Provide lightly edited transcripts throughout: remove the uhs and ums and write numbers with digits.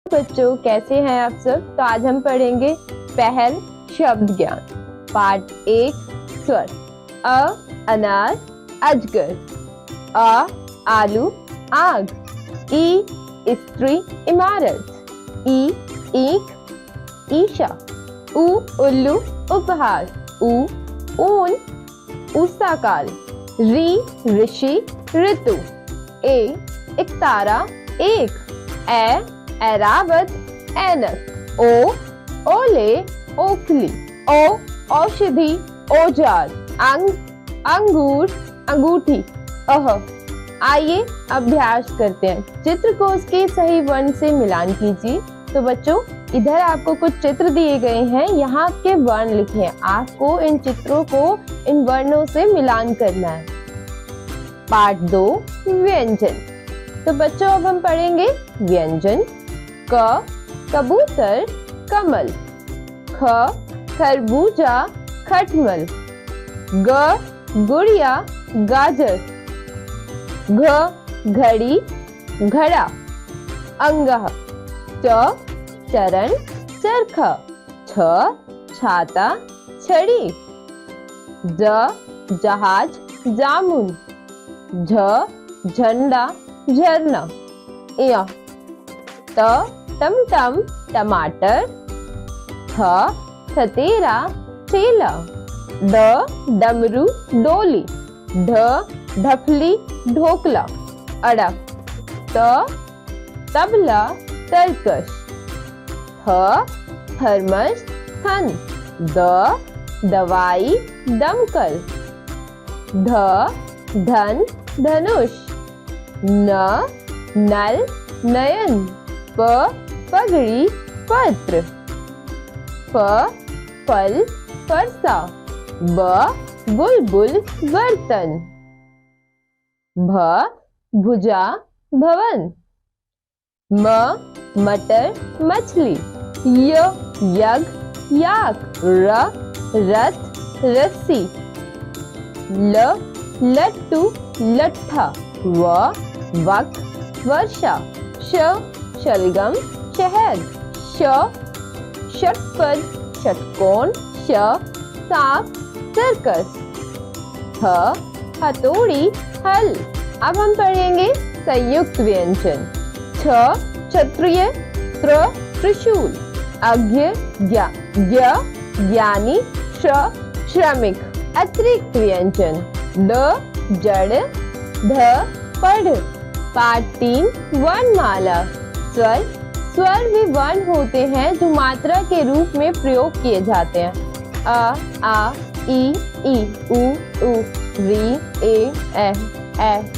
बच्चों, कैसे हैं आप सब। तो आज हम पढ़ेंगे पहल शब्द ज्ञान पार्ट 1 स्वर। अ अनार अजगर, आ आलू आग, ई स्त्री इमारत, ई ईख ईशा, उ उल्लू उपहार, ऊ ऊन ऊषाकाल, री ऋषि ऋतु, ए एक तारा एक, ऐरावत ऐनक, ओ ओले ओखली, ओ औषधि औजार, अंगूर अंगूठी, अह। आइए अभ्यास करते हैं। चित्र को उसके सही वर्ण से मिलान कीजिए। तो बच्चों, इधर आपको कुछ चित्र दिए गए हैं, यहाँ के वर्ण लिखे हैं। आपको इन चित्रों को इन वर्णों से मिलान करना है। पार्ट 2 व्यंजन। तो बच्चों, अब हम पढ़ेंगे व्यंजन। क कबूतर कमल, ख खरबूजा खटमल, ग गुड़िया गाजर, घ घड़ी घड़ा, अंगह, च चरण चरखा, छ छाता छड़ी, ज जहाज जामुन, झ झंडा झरना, य त टमटम टमाटर, थ थतेरा ठेला, ड डमरू डोली, ढ ढफली ढोकला, अड़ त तबला तरकश, थ थर्मस थन, द दवाई दमकल, ध धन धनुष, न नल नयन, प पगड़ी पत्र, फ फल फरसा, ब बुलबुल बर्तन, भ भुजा भवन, म मटर मछली, य यज्ञ याक, र रथ रस्सी, ल लट्टू लट्ठा, व वक वर्षा, श शलगम शहद, श षटपद षटकोण, श सांप सर्कस, ह हथौड़ी हल। अब हम पढ़ेंगे संयुक्त व्यंजन। छ क्षत्रिय, त्र त्रिशूल, अज्ञ ज्ञानी, श्र श्रमिक। अतिरिक्त व्यंजन। ड जड़, ढ पढ़। पार्ट 3 वर्णमाला। स्वर स्वर वे वर्ण होते हैं जो मात्रा के रूप में प्रयोग किए जाते हैं। अ आ ई उ री ए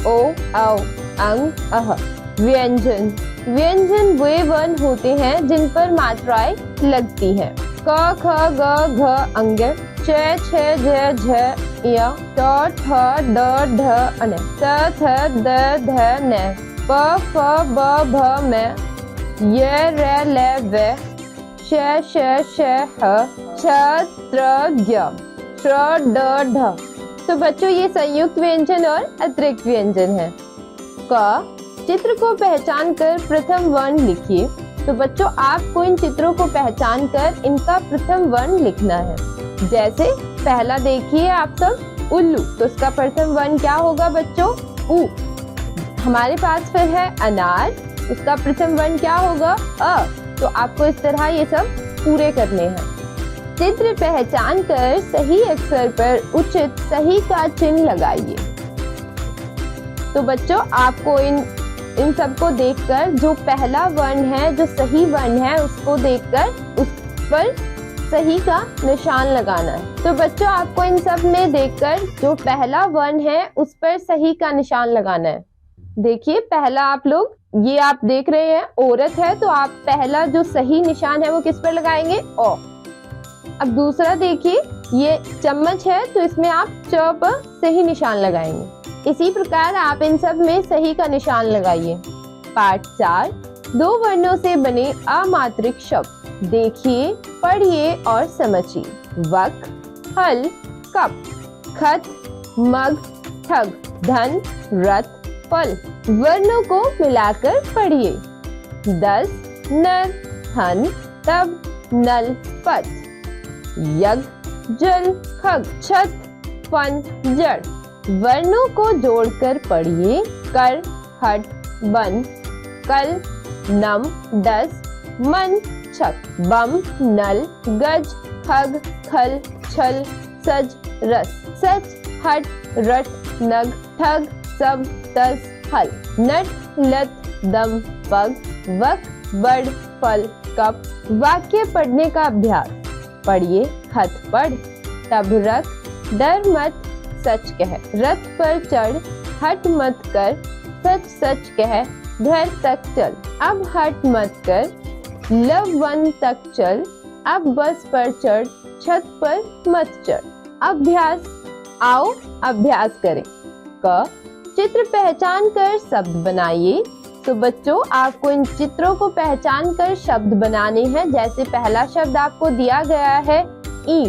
ओ औ अंग अह। व्यंजन व्यंजन वे वर्ण होते हैं जिन पर मात्राएं लगती हैं। क ख ग घ अंग, च छ ज झ य, ट ठ ड ढ अन, त थ द ध न, प फ ब भ म, य र ल व, श श श ह, छ त्र ज्ञ, श ड ढ। तो बच्चों, ये संयुक्त व्यंजन और अतिरिक्त व्यंजन है। क चित्र को पहचान कर प्रथम वर्ण लिखिए। तो बच्चों, आपको इन चित्रों को पहचान कर इनका प्रथम वर्ण लिखना है। जैसे पहला देखिए आप सब, उल्लू। तो उसका प्रथम वर्ण क्या होगा बच्चों? उ। हमारे पास फिर है अनार, उसका प्रथम वर्ण क्या होगा? अ। तो आपको इस तरह ये सब पूरे करने हैं। चित्र पहचान कर सही अक्षर पर उचित सही का चिन्ह लगाइए। तो बच्चों, आपको इन सबको देखकर जो पहला वर्ण है, जो सही वर्ण है, उसको देखकर उस पर सही का निशान लगाना है। तो बच्चों, आपको इन सब में देखकर जो पहला वर्ण है उस पर सही का निशान लगाना है। देखिए, पहला आप लोग ये आप देख रहे हैं औरत है, तो आप पहला जो सही निशान है वो किस पर लगाएंगे? ओ। अब दूसरा देखिए, ये चम्मच है, तो इसमें आप च पर सही निशान लगाएंगे। इसी प्रकार आप इन सब में सही का निशान लगाइए। पार्ट 4 दो वर्णों से बने अमात्रिक शब्द। देखिए, पढ़िए और समझिए। वक, हल, कप, खत, मग, ठग, धन, रथ, फल। वर्णों को मिलाकर पढ़िए। 10 नर हन तब नल पथ, यज्ञ जल खग छत फन जड़। वर्णों को जोड़कर पढ़िए कर हट बन कल नम दस मन छक बम नल गज खग खल छल सज रस सच हट रट नग ठग सब तस हल नट लत दम पग वक बड़ फल कप। वाक्य पढ़ने का अभ्यास। पढ़िए हथ पढ़ तब रख डर मत सच कह रथ पर चढ़ हट मत कर सच सच कह घर तक चल। अब हट मत कर लव वन तक चल अब बस पर चढ़ छत पर मत चढ़। अभ्यास। आओ अभ्यास करें। क चित्र पहचान कर शब्द बनाइए। तो बच्चों आपको इन चित्रों को पहचान कर शब्द बनाने हैं। जैसे पहला शब्द आपको दिया गया है ई,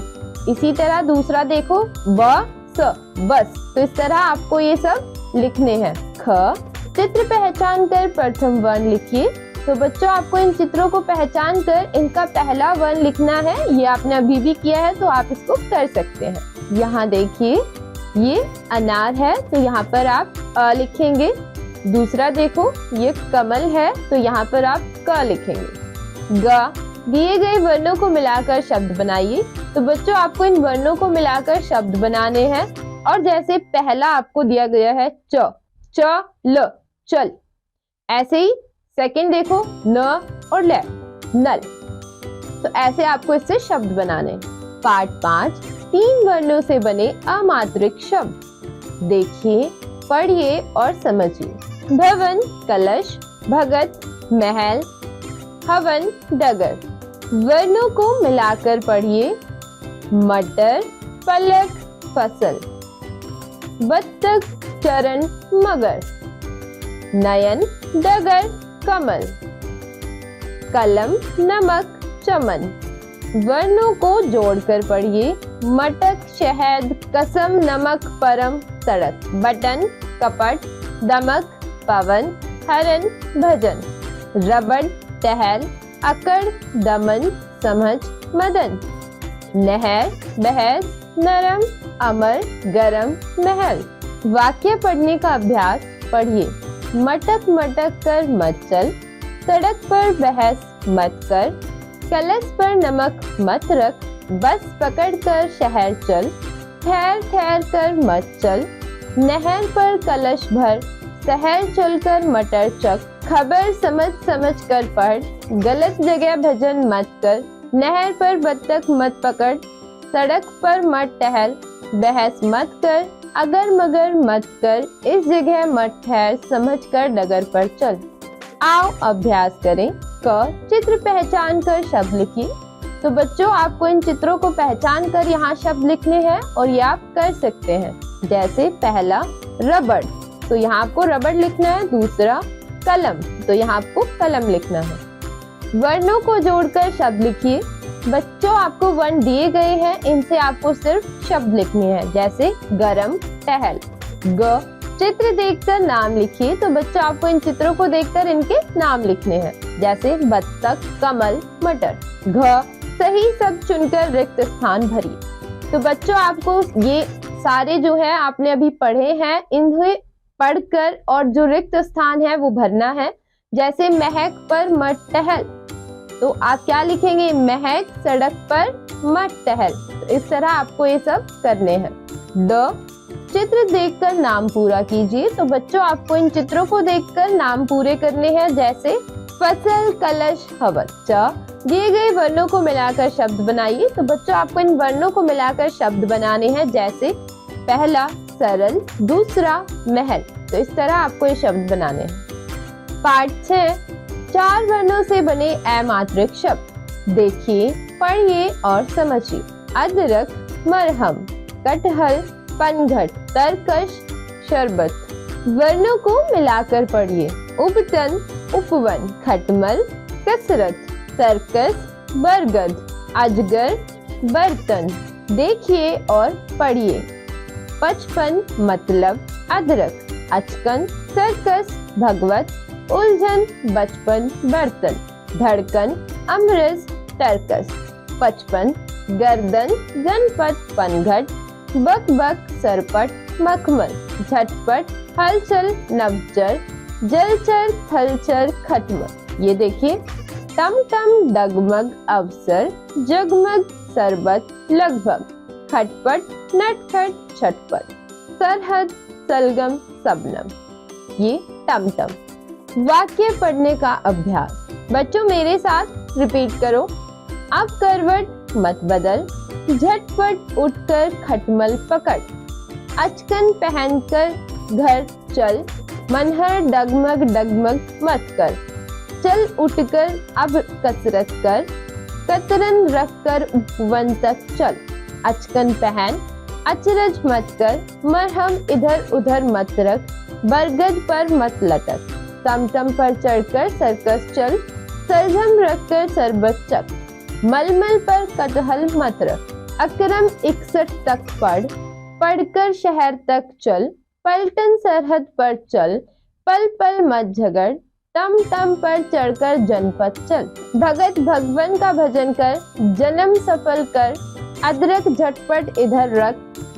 इसी तरह दूसरा देखो ब स बस। तो इस तरह आपको ये सब लिखने हैं। ख चित्र पहचान कर प्रथम वर्ण लिखिए। तो बच्चों आपको इन चित्रों को पहचान कर इनका पहला वर्ण लिखना है। ये आपने अभी भी किया है तो आप इसको कर सकते हैं। यहाँ देखिए ये अनार है तो यहाँ पर आप अ लिखेंगे। दूसरा देखो ये कमल है तो यहाँ पर आप क लिखेंगे। ग दिए गए वर्णों को मिलाकर शब्द बनाइए। तो बच्चों आपको इन वर्णों को मिलाकर शब्द बनाने हैं। और जैसे पहला आपको दिया गया है च ल चल, ऐसे ही सेकंड देखो न और ल नल। तो ऐसे आपको इससे शब्द बनाने। पाठ 5 तीन वर्णों से बने अमात्रिक शब्द। देखिए पढ़िए और समझिए। भवन कलश भगत महल हवन डगर। वर्णों को मिलाकर पढ़िए। मटर पलक फसल बत्तख चरण मगर नयन डगर कमल कलम नमक चमन। वर्णों को जोड़कर पढ़िए। मटक शहद कसम नमक परम सड़क बटन कपट दमक पवन हरन भजन रबड़ टहल अकड़ दमन समझ मदन नहर बहस नरम अमर गरम महल। वाक्य पढ़ने का अभ्यास। पढ़िए मटक मटक कर मत चल सड़क पर बहस मत कर कलश पर नमक मत रख बस पकड़ कर शहर चल ठहर ठहर कर मत चल नहर पर कलश भर शहर चलकर मटर चक खबर समझ समझ कर पढ़ गलत जगह भजन मत कर नहर पर बत्तख मत पकड़ सड़क पर मत टहल बहस मत कर अगर मगर मत कर इस जगह मत ठहर समझ कर डगर पर चल। आओ अभ्यास करें। क चित्र पहचान कर शब्द लिखिए। तो बच्चों आपको इन चित्रों को पहचान कर यहाँ शब्द लिखने हैं और ये आप कर सकते हैं। जैसे पहला रबड़, तो यहाँ आपको रबड़ लिखना है। दूसरा कलम, तो यहाँ आपको कलम लिखना है। वर्णों को जोड़कर शब्द लिखिए। बच्चों आपको वर्ण दिए गए हैं, इनसे आपको सिर्फ शब्द लिखने हैं। जैसे गरम टहल। ग चित्र देखकर नाम लिखिए। तो बच्चों आपको इन चित्रों को देखकर इनके नाम लिखने हैं। जैसे बत्तख कमल मटर। घ सही शब्द चुनकर रिक्त स्थान भरिए। तो बच्चों आपको ये सारे जो है आपने अभी पढ़े हैं, इन्हें पढ़कर और जो रिक्त स्थान है वो भरना है। जैसे महक पर मत टहल, तो आप क्या लिखेंगे? महक सड़क पर मत टहल। तो इस तरह आपको ये सब करने हैं। द चित्र देखकर नाम पूरा कीजिए। तो बच्चों आपको इन चित्रों को देखकर नाम पूरे करने हैं। जैसे फसल कलश हवन। च दिए गए वर्णों को मिलाकर शब्द बनाइए। तो बच्चों आपको इन वर्णों को मिलाकर शब्द बनाने हैं। जैसे पहला सरल, दूसरा महल। तो इस तरह आपको ये शब्द बनाने हैं। पाठ 6 चार वर्णों से बने अमात्रिक शब्द। देखिए, पढ़िए और समझिए। अदरक, मरहम, कटहल, पनघट, तरकश, शरबत। वर्णों को मिलाकर पढ़िए। उपतन, उपवन, खटमल, कसरत, सर्कस, बरगद, अजगर, बर्तन। देखिए और पढ़िए। 55 मतलब अदरक, अचकन, सर्कस, भगवत, उलझन, बचपन, बर्तन। धड़कन, अमृत, टर्कस। 55 गर्दन, जनपद, पनघट, बक बक, सरपट, मखमल, झटपट, हलचल, नवचर, जलचर, थलचर, खटमल। ये देखिए, टम टम, डगमग, अवसर, जगमग, सरबत, लगभग, खटपट, नटखट, छटपट, सरहद, सलगम, सबनम। ये टम टम। वाक्य पढ़ने का अभ्यास। बच्चों मेरे साथ रिपीट करो। अब करवट मत बदल, झटपट उठकर खटमल पकड़, अचकन पहनकर घर चल, मनहर डगमग डगमग मत कर, चल उठकर अब कसरत कर, कतरन रखकर उपवन तक चल, अचकन पहन, अचरज मत कर, मरहम इधर उधर मत रख, बरगद पर मत लटक, टमटम पर चढ़कर सर्कस चल, सरझम रखकर सरबत चख, मलमल पर कटहल मत रख, अकरम 61 तक पढ़, पढ़कर शहर तक चल, पलटन सरहद पर चल, पल पल मत झगड़, टम टम पर चढ़कर जनपद चल, भगत भगवन का भजन कर, जन्म सफल कर, अदरक झटपट इधर रख,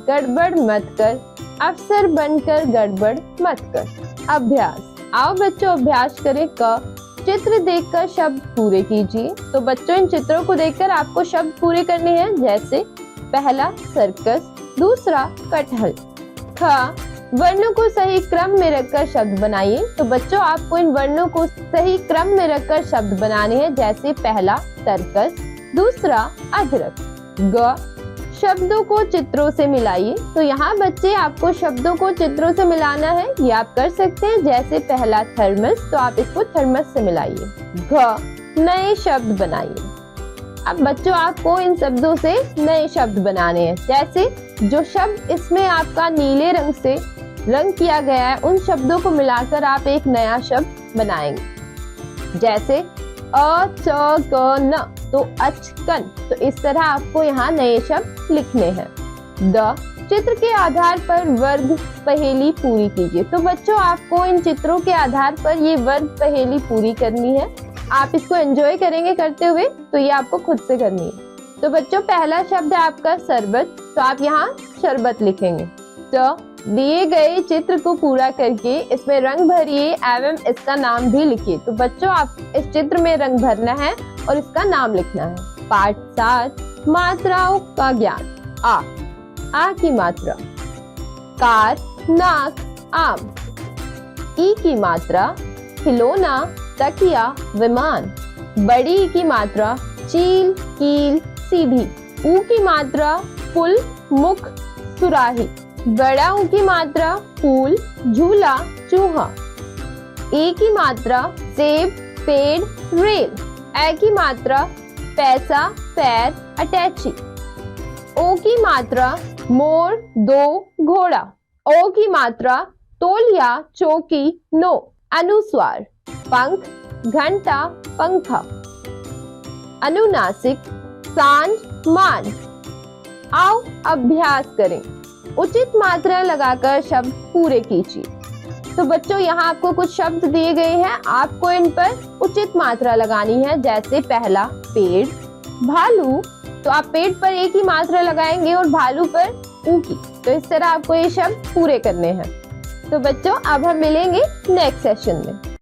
गड़बड़ मत कर, अफसर बनकर गड़बड़ मत कर। अभ्यास। आओ बच्चों अभ्यास करें। क चित्र देखकर शब्द पूरे कीजिए। तो बच्चों इन चित्रों को देखकर आपको शब्द पूरे करने हैं। जैसे पहला सर्कस, दूसरा कटहल। ख वर्णों को सही क्रम में रखकर शब्द बनाइए। तो बच्चों आपको इन वर्णों को सही क्रम में रखकर शब्द बनाने हैं। जैसे पहला सर्कस, दूसरा अदरक। ग शब्दों को चित्रों से मिलाइए। तो यहाँ बच्चे आपको शब्दों को चित्रों से मिलाना है। ये आप कर सकते हैं। जैसे पहला थर्मस, तो आप इसको थर्मस से मिलाइए। घ नए शब्द बनाइए। अब बच्चों आपको इन शब्दों से नए शब्द बनाने हैं। जैसे जो शब्द इसमें आपका नीले रंग से रंग किया गया है, उन शब्दों को मिलाकर आप एक नया शब्द बनाएंगे। जैसे अ च क न, तो अचकन। तो इस तरह आपको यहाँ नए शब्द लिखने हैं। द चित्र के आधार पर वर्ग पहेली पूरी कीजिए। तो बच्चों आपको इन चित्रों के आधार पर ये वर्ग पहेली पूरी करनी है। आप इसको एंजॉय करेंगे करते हुए, तो ये आपको खुद से करनी है। तो बच्चों पहला शब्द है आपका शरबत, तो आप यहाँ शरबत लिखेंगे। तो दिए गए चित्र को पूरा करके इसमें रंग भरिए एवं इसका नाम भी लिखिए। तो बच्चों आप इस चित्र में रंग भरना है और इसका नाम लिखना है। पाठ 7 मात्राओं का ज्ञान। आ की मात्रा, कार, नाक, आम। ई की मात्रा, खिलौना, तकिया, विमान। बड़ी ई की मात्रा, चील, कील, सीढ़ी। ऊ की मात्रा, पुल, मुख, सुराही। बड़ा ऊ की मात्रा, फूल, झूला, चूहा। ए की मात्रा, सेब, पेड़, रेल। ए की मात्रा, पैसा, पैर, अटैची। ओ की मात्रा, मोर, दो, घोड़ा। ओ की मात्रा, तौलिया, चौकी, नो। अनुस्वार, पंख, घंटा, पंखा। अनुनासिक, सांझ, मान। आओ अभ्यास करें। उचित मात्रा लगाकर शब्द पूरे कीजिए। तो बच्चों यहाँ आपको कुछ शब्द दिए गए हैं, आपको इन पर उचित मात्रा लगानी है। जैसे पहला पेड़, भालू, तो आप पेड़ पर एक ही मात्रा लगाएंगे और भालू पर ऊ की। तो इस तरह आपको ये शब्द पूरे करने हैं। तो बच्चों अब हम मिलेंगे नेक्स्ट सेशन में।